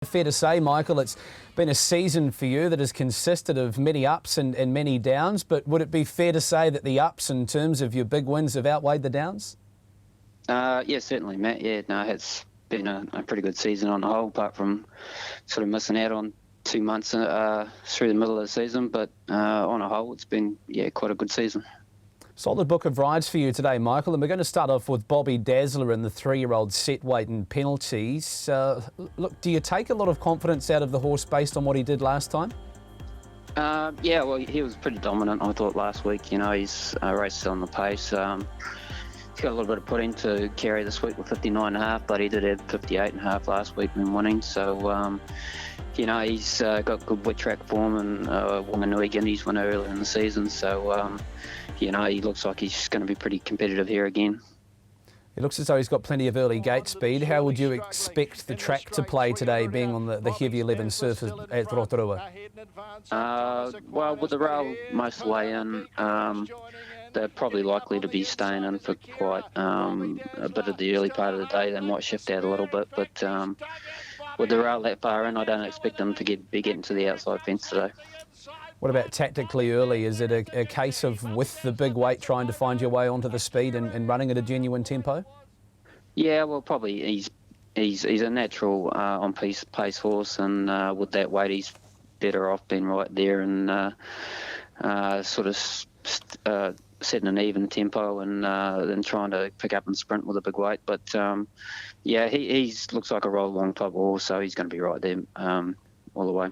Fair to say, Michael, it's been a season for you that has consisted of many ups and many downs, but would it be fair to say that the ups in terms of your big wins have outweighed the downs? Yeah, certainly, Matt. Yeah, no, it's been a pretty good season on the whole, apart from sort of missing out on 2 months through the middle of the season. But on a whole, it's been, quite a good season. Solid book of rides for you today, Michael, and we're going to start off with Bobby Dazzler and the 3-year-old set weight and penalties. Look, do you take a lot of confidence out of the horse based on what he did last time? Yeah, well, he was pretty dominant, I thought, last week. You know, he's raced on the pace. He's got a little bit of putting to carry this week with 59.5, but he did have 58.5 last week when winning. So, you know, he's got good wet track form and Wanganui Guineas won earlier in the season. So, you know, he looks like he's going to be pretty competitive here again. It looks as though he's got plenty of early gate speed. How would you expect the track to play today, being on the heavy 11 surface at Rotorua? Well, with the rail most of the way in, they're probably likely to be staying in for quite a bit of the early part of the day. They might shift out a little bit, but with the rail that far in, I don't expect them to be getting to the outside fence today. What about tactically early? Is it a case of, with the big weight, trying to find your way onto the speed and running at a genuine tempo? Yeah, well, probably he's a natural on pace horse, and with that weight, he's better off being right there and sort of setting an even tempo and then trying to pick up and sprint with a big weight. But yeah, he looks like a roll along type of horse, so he's going to be right there all the way.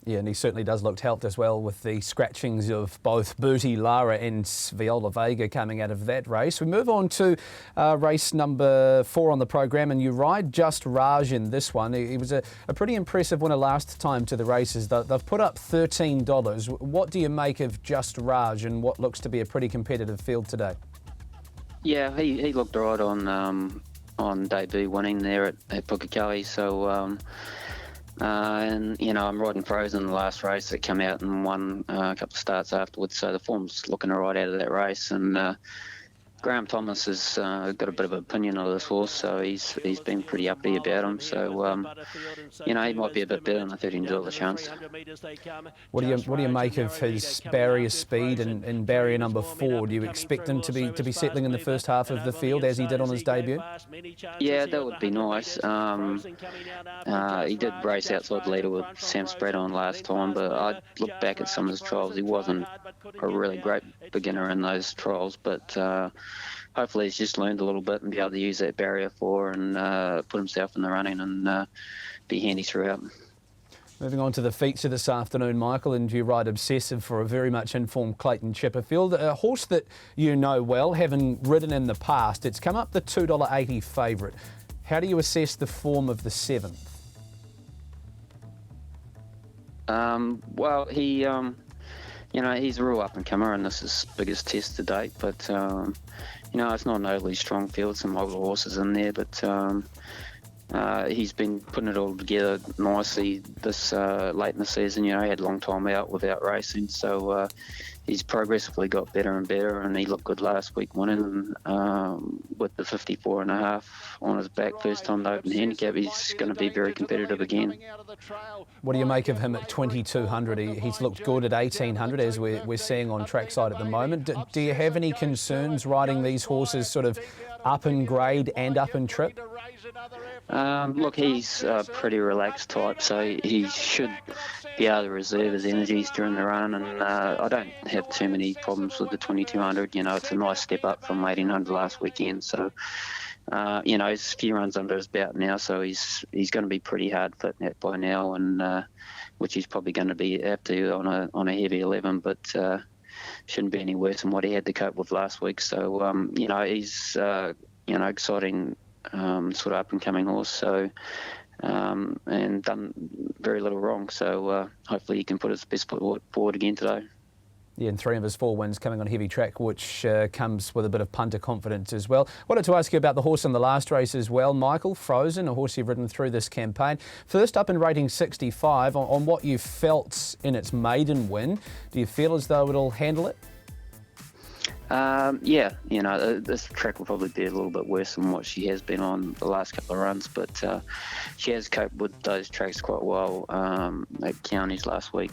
Yeah, and he certainly does look helped as well with the scratchings of both Booty, Lara and Viola Vega coming out of that race. We move on to race number 4 on the program, and you ride Just Raj in this one. He was a pretty impressive winner last time to the races. They've put up $13. What do you make of Just Raj and what looks to be a pretty competitive field today? Yeah, he looked right on debut winning there at Pukekohe, so and, you know, I'm riding Frozen in the last race that came out and won a couple of starts afterwards, so the form's looking all right out of that race. And Graham Thomas has got a bit of an opinion of this horse, so he's been pretty uppy about him. So, you know, he might be a bit better than a $13 chance. What do you make of his barrier speed and barrier number 4? Do you expect him to be settling in the first half of the field as he did on his debut? Yeah, that would be nice. He did race outside the leader with Sam Spratt on last time, but I look back at some of his trials. He wasn't a really great beginner in those trials, but hopefully he's just learned a little bit and be able to use that barrier 4 and put himself in the running and be handy throughout. Moving on to the feature this afternoon, Michael, and you ride Obsessive for a very much informed Clayton Chipperfield, a horse that you know well, having ridden in the past. It's come up the $2.80 favourite. How do you assess the form of the 7th? Well, he, you know, he's a real up-and-comer, and this is his biggest test to date. But, you know, it's not an overly strong field, some older horses in there, but he's been putting it all together nicely this late in the season. You know, he had a long time out without racing, so he's progressively got better and better, and he looked good last week winning with the 54.5 on his back, first time to open handicap. He's going to be very competitive again. What do you make of him at 2,200? He's looked good at 1,800, as we're seeing on trackside at the moment. Do you have any concerns riding these horses sort of up in grade and up in trip? Look, he's a pretty relaxed type, so he should be able to reserve his energies during the run, and I don't have too many problems with the 2,200. You know, it's a nice step up from 1,800 last weekend, so you know, he's a few runs under his belt now, so he's going to be pretty hard fit by now, and which he's probably going to be after on a heavy 11, but shouldn't be any worse than what he had to cope with last week. So you know, he's you know, exciting sort of up-and-coming horse, so and done very little wrong, so hopefully he can put his best foot forward again today. Yeah, and 3 of his 4 wins coming on heavy track, which comes with a bit of punter confidence as well. Wanted to ask you about the horse in the last race as well, Michael. Frozen, a horse you've ridden through this campaign. First up in rating 65, on what you felt in its maiden win. Do you feel as though it'll handle it? Yeah, this track will probably be a little bit worse than what she has been on the last couple of runs, but she has coped with those tracks quite well. At Counties last week,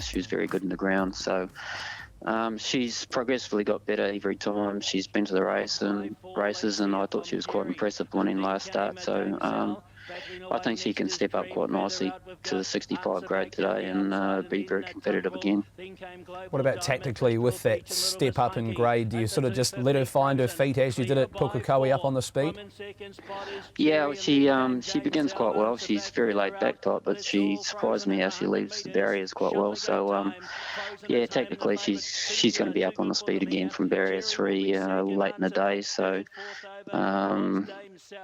she was very good in the ground, so she's progressively got better every time she's been to the races, and I thought she was quite impressive winning last start. So I think she can step up quite nicely to the 65 grade today and be very competitive again. What about tactically with that step up in grade? Do you sort of just let her find her feet as you did at Pukekohe up on the speed? Yeah, well, she begins quite well. She's very laid back type, but she surprised me how she leaves the barriers quite well. So yeah, technically she's going to be up on the speed again from barrier 3 late in the day. So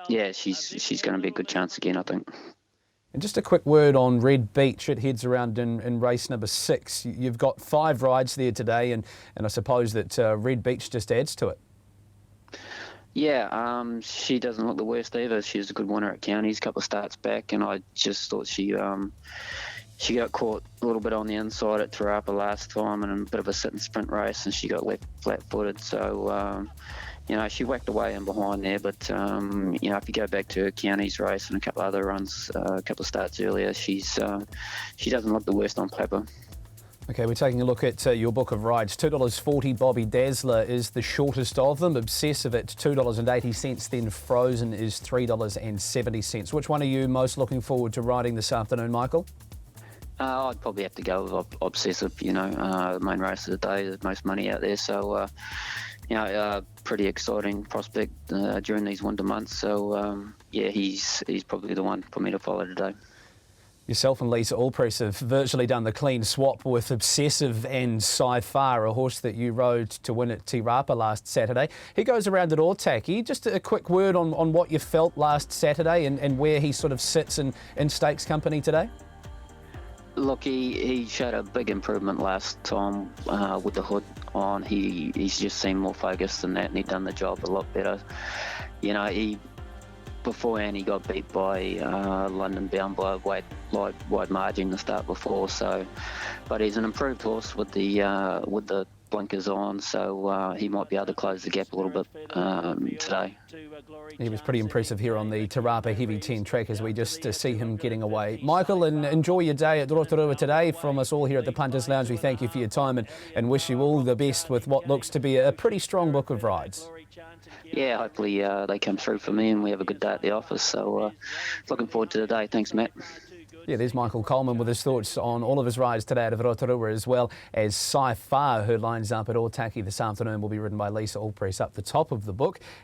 yeah, she's going to be a good chance again, I think. And just a quick word on Red Beach. It heads around in race number 6. You've got 5 rides there today, and I suppose that Red Beach just adds to it. Yeah, she doesn't look the worst either. She was a good winner at Counties a couple of starts back, and I just thought she got caught a little bit on the inside at Te Rapa last time in a bit of a sit and sprint race, and she got left flat-footed. So she whacked away in behind there, but if you go back to her Counties race and a couple other runs, a couple of starts earlier, she doesn't look the worst on paper. Okay, we're taking a look at your book of rides. $2.40 Bobby Dazzler is the shortest of them. Obsessive at $2.80, then Frozen is $3.70. Which one are you most looking forward to riding this afternoon, Michael? I'd probably have to go with Obsessive, the main race of the day, the most money out there. So, pretty exciting prospect during these winter months. So, yeah, he's probably the one for me to follow today. Yourself and Lisa Allpress have virtually done the clean swap with Obsessive and Sci-Fi, a horse that you rode to win at Te Rapa last Saturday. He goes around at Otaki. Just a quick word on what you felt last Saturday and where he sort of sits in stakes company today. Look, he showed a big improvement last time with the hood on. He's just seemed more focused than that, and he'd done the job a lot better. Beforehand he got beat by London Bound by a wide margin the start before. So, but he's an improved horse with the blinkers on, so he might be able to close the gap a little bit today. He was pretty impressive here on the Te Rapa Heavy 10 track as we just see him getting away. Michael, and enjoy your day at Rotorua today. From us all here at the Punters Lounge, we thank you for your time and wish you all the best with what looks to be a pretty strong book of rides. Yeah, hopefully they come through for me and we have a good day at the office. So looking forward to the day. Thanks, Matt. Yeah, there's Michael Coleman with his thoughts on all of his rides today out of Rotorua, as well as Sci-Fi, who lines up at Otaki this afternoon, will be ridden by Lisa Allpress up the top of the book.